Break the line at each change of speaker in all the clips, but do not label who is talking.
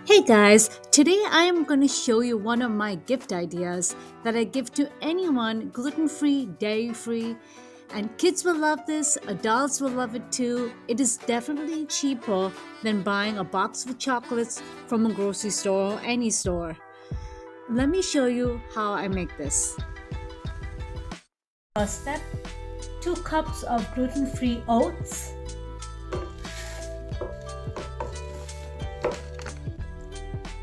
Hey guys, today I am going to show you one of my gift ideas that I give to anyone gluten-free, dairy-free, and kids will love this, adults will love it too. It is definitely cheaper than buying a box of chocolates from a grocery store or any store. Let me show you how I make this. First step, 2 cups of gluten-free oats.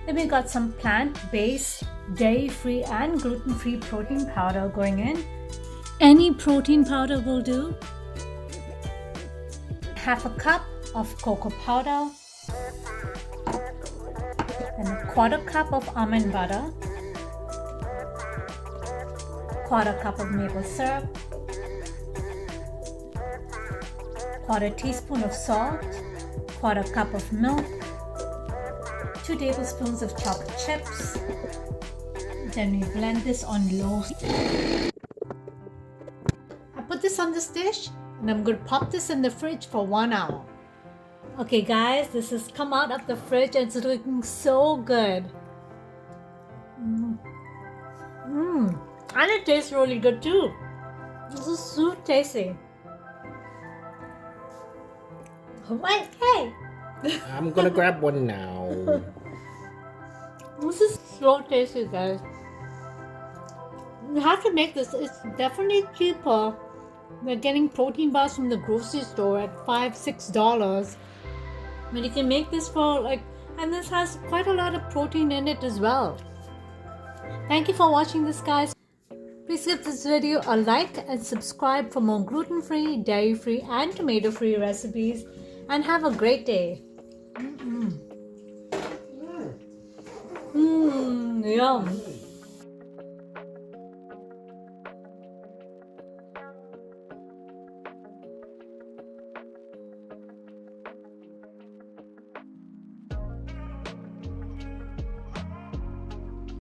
Then we got some plant-based, dairy-free and gluten-free protein powder going in. Any protein powder will do. Half a cup of cocoa powder. Then a quarter cup of almond butter. Quarter cup of maple syrup. Quarter teaspoon of salt. Quarter cup of milk. 2 tablespoons of chocolate chips. Then we blend this on low heat. I put this on this dish and I'm going to pop this in the fridge for 1 hour. Okay guys, this has come out of the fridge and it's looking so good. And it tastes really good too. This is so tasty. Wait, hey!
I'm gonna grab one now.
This is so tasty, guys. You have to make this. It's definitely cheaper than getting protein bars from the grocery store at $5-6. But you can make this for and this has quite a lot of protein in it as well. Thank you for watching this, guys. Please give this video a like and subscribe for more gluten-free, dairy-free and tomato-free recipes. And have a great day. Yum.